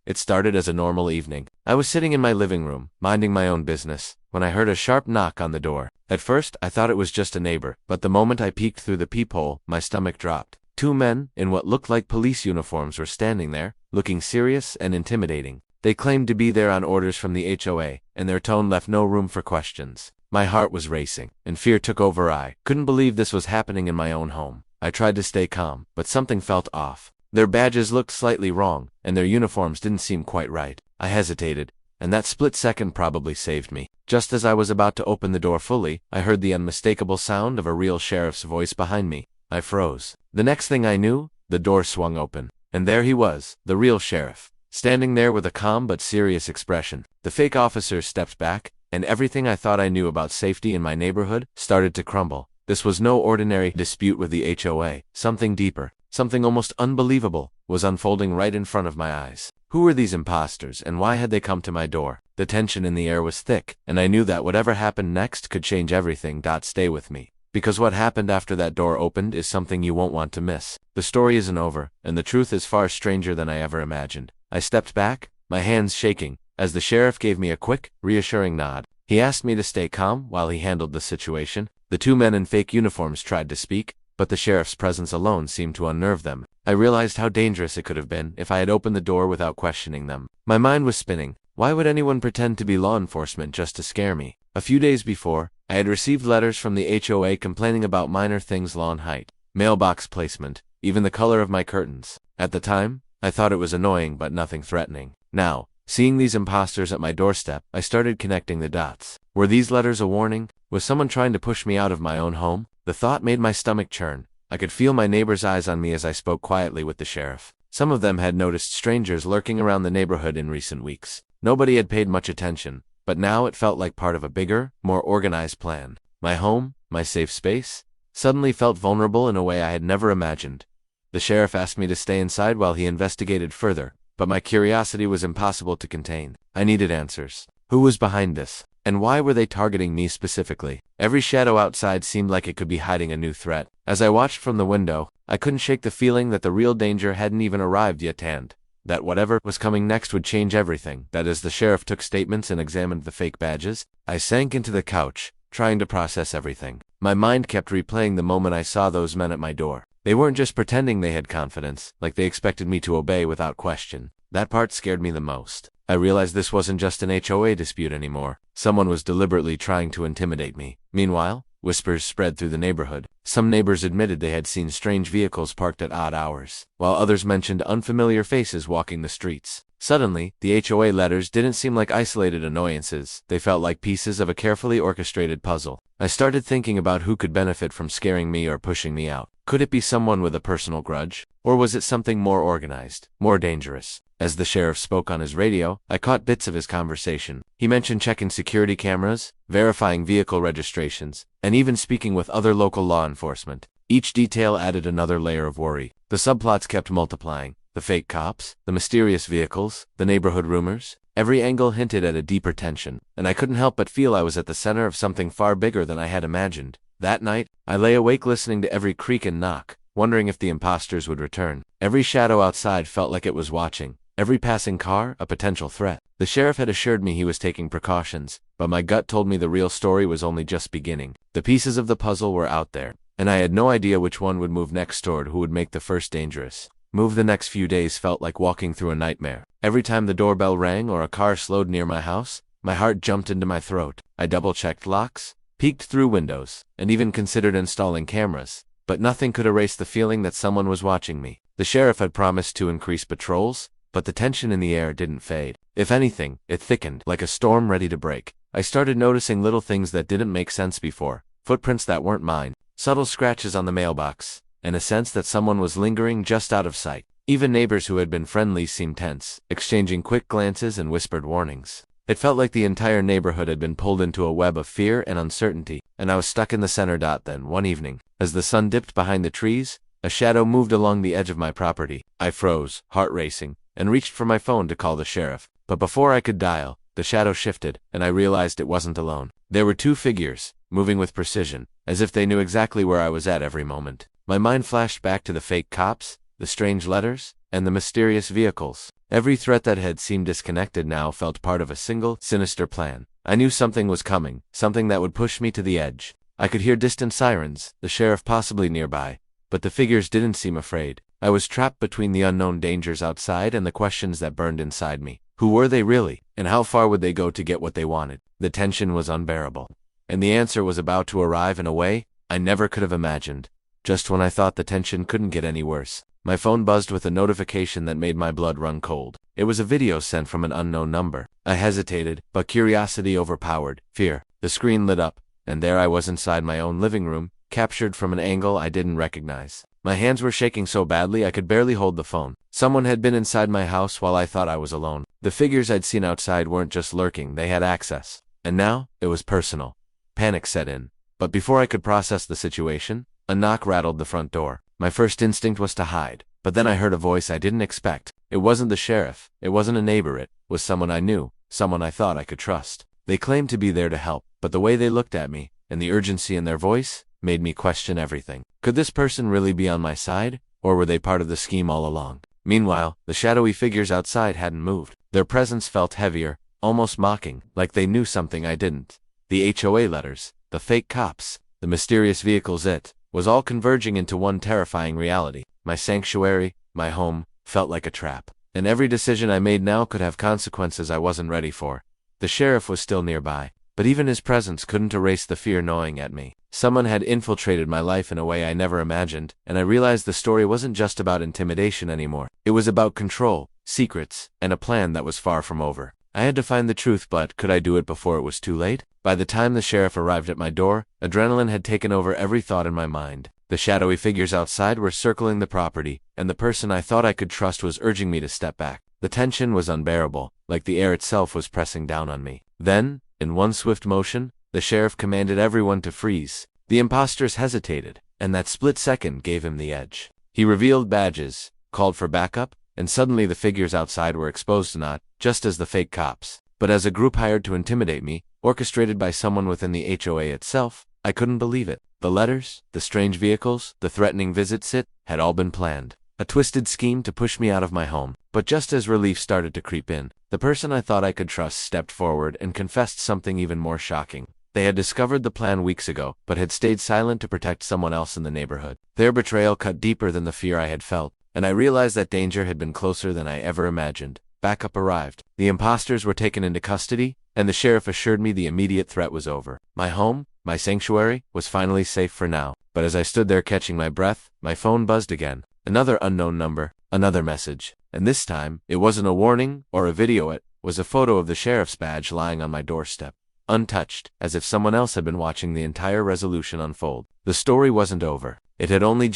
It started as a normal evening. I was sitting in my living room, minding my own business, when I heard a sharp knock on the door. At first, I thought it was just a neighbor, but the moment I peeked through the peephole, my stomach dropped. Two men, in what looked like police uniforms, were standing there, looking serious and intimidating. They claimed to be there on orders from the HOA, and their tone left no room for questions. My heart was racing, and fear took over. I couldn't believe this was happening in my own home. I tried to stay calm, but something felt off. Their badges looked slightly wrong, and their uniforms didn't seem quite right. I hesitated, and that split second probably saved me. Just as I was about to open the door fully, I heard the unmistakable sound of a real sheriff's voice behind me. I froze. The next thing I knew, the door swung open, and there he was, the real sheriff, standing there with a calm but serious expression. The fake officer stepped back, and everything I thought I knew about safety in my neighborhood started to crumble. This was no ordinary dispute with the HOA. Something deeper, something almost unbelievable, was unfolding right in front of my eyes. Who were these imposters, and why had they come to my door? The tension in the air was thick, and I knew that whatever happened next could change everything. Stay with me, because what happened after that door opened is something you won't want to miss. The story isn't over, and the truth is far stranger than I ever imagined. I stepped back, my hands shaking, as the sheriff gave me a quick, reassuring nod. He asked me to stay calm while he handled the situation. The two men in fake uniforms tried to speak, but the sheriff's presence alone seemed to unnerve them. I realized how dangerous it could have been if I had opened the door without questioning them. My mind was spinning. Why would anyone pretend to be law enforcement just to scare me? A few days before, I had received letters from the HOA complaining about minor things: lawn height, mailbox placement, even the color of my curtains. At the time, I thought it was annoying but nothing threatening. Now, seeing these imposters at my doorstep, I started connecting the dots. Were these letters a warning? Was someone trying to push me out of my own home? The thought made my stomach churn. I could feel my neighbors' eyes on me as I spoke quietly with the sheriff. Some of them had noticed strangers lurking around the neighborhood in recent weeks. Nobody had paid much attention, but now it felt like part of a bigger, more organized plan. My home, my safe space, suddenly felt vulnerable in a way I had never imagined. The sheriff asked me to stay inside while he investigated further, but my curiosity was impossible to contain. I needed answers. Who was behind this? And why were they targeting me specifically? Every shadow outside seemed like it could be hiding a new threat. As I watched from the window, I couldn't shake the feeling that the real danger hadn't even arrived yet, and that whatever was coming next would change everything. That as the sheriff took statements and examined the fake badges, I sank into the couch, trying to process everything. My mind kept replaying the moment I saw those men at my door. They weren't just pretending they had confidence, like they expected me to obey without question. That part scared me the most. I realized this wasn't just an HOA dispute anymore. Someone was deliberately trying to intimidate me. Meanwhile, whispers spread through the neighborhood. Some neighbors admitted they had seen strange vehicles parked at odd hours, while others mentioned unfamiliar faces walking the streets. Suddenly, the HOA letters didn't seem like isolated annoyances. They felt like pieces of a carefully orchestrated puzzle. I started thinking about who could benefit from scaring me or pushing me out. Could it be someone with a personal grudge? Or was it something more organized, more dangerous? As the sheriff spoke on his radio, I caught bits of his conversation. He mentioned checking security cameras, verifying vehicle registrations, and even speaking with other local law enforcement. Each detail added another layer of worry. The subplots kept multiplying. The fake cops, the mysterious vehicles, the neighborhood rumors. Every angle hinted at a deeper tension, and I couldn't help but feel I was at the center of something far bigger than I had imagined. That night, I lay awake listening to every creak and knock, wondering if the imposters would return. Every shadow outside felt like it was watching. Every passing car, a potential threat. The sheriff had assured me he was taking precautions, but my gut told me the real story was only just beginning. The pieces of the puzzle were out there, and I had no idea which one would move next or who would make the first dangerous move. The next few days felt like walking through a nightmare. Every time the doorbell rang or a car slowed near my house, my heart jumped into my throat. I double-checked locks, peeked through windows, and even considered installing cameras, but nothing could erase the feeling that someone was watching me. The sheriff had promised to increase patrols, but the tension in the air didn't fade. If anything, it thickened, like a storm ready to break. I started noticing little things that didn't make sense before. Footprints that weren't mine, subtle scratches on the mailbox, and a sense that someone was lingering just out of sight. Even neighbors who had been friendly seemed tense, exchanging quick glances and whispered warnings. It felt like the entire neighborhood had been pulled into a web of fear and uncertainty, and I was stuck in the center. Then, one evening, as the sun dipped behind the trees, a shadow moved along the edge of my property. I froze, heart racing, and reached for my phone to call the sheriff. But before I could dial, the shadow shifted, and I realized it wasn't alone. There were two figures, moving with precision, as if they knew exactly where I was at every moment. My mind flashed back to the fake cops, the strange letters, and the mysterious vehicles. Every threat that had seemed disconnected now felt part of a single, sinister plan. I knew something was coming, something that would push me to the edge. I could hear distant sirens, the sheriff possibly nearby, but the figures didn't seem afraid. I was trapped between the unknown dangers outside and the questions that burned inside me. Who were they really, and how far would they go to get what they wanted? The tension was unbearable, and the answer was about to arrive in a way I never could have imagined. Just when I thought the tension couldn't get any worse, my phone buzzed with a notification that made my blood run cold. It was a video sent from an unknown number. I hesitated, but curiosity overpowered fear. The screen lit up, and there I was inside my own living room, captured from an angle I didn't recognize. My hands were shaking so badly I could barely hold the phone. Someone had been inside my house while I thought I was alone. The figures I'd seen outside weren't just lurking, they had access. And now, it was personal. Panic set in. But before I could process the situation, a knock rattled the front door. My first instinct was to hide, but then I heard a voice I didn't expect. It wasn't the sheriff, it wasn't a neighbor, it was someone I knew, someone I thought I could trust. They claimed to be there to help, but the way they looked at me, and the urgency in their voice, made me question everything. Could this person really be on my side, or were they part of the scheme all along? Meanwhile, the shadowy figures outside hadn't moved. Their presence felt heavier, almost mocking, like they knew something I didn't. The HOA letters, the fake cops, the mysterious vehicles, it was all converging into one terrifying reality. My sanctuary, my home, felt like a trap, and every decision I made now could have consequences I wasn't ready for. The sheriff was still nearby, but even his presence couldn't erase the fear gnawing at me. Someone had infiltrated my life in a way I never imagined, and I realized the story wasn't just about intimidation anymore. It was about control, secrets, and a plan that was far from over. I had to find the truth, but could I do it before it was too late? By the time the sheriff arrived at my door, adrenaline had taken over every thought in my mind. The shadowy figures outside were circling the property, and the person I thought I could trust was urging me to step back. The tension was unbearable, like the air itself was pressing down on me. Then, in one swift motion, the sheriff commanded everyone to freeze. The imposters hesitated, and that split second gave him the edge. He revealed badges, called for backup, and suddenly the figures outside were exposed, not just as the fake cops, but as a group hired to intimidate me, orchestrated by someone within the HOA itself. I couldn't believe it. The letters, the strange vehicles, the threatening visits, it had all been planned. A twisted scheme to push me out of my home. But just as relief started to creep in, the person I thought I could trust stepped forward and confessed something even more shocking. They had discovered the plan weeks ago, but had stayed silent to protect someone else in the neighborhood. Their betrayal cut deeper than the fear I had felt, and I realized that danger had been closer than I ever imagined. Backup arrived. The imposters were taken into custody, and the sheriff assured me the immediate threat was over. My home, my sanctuary, was finally safe for now. But as I stood there catching my breath, my phone buzzed again. Another unknown number, another message. And this time, it wasn't a warning or a video, it was a photo of the sheriff's badge lying on my doorstep, untouched, as if someone else had been watching the entire resolution unfold. The story wasn't over. It had only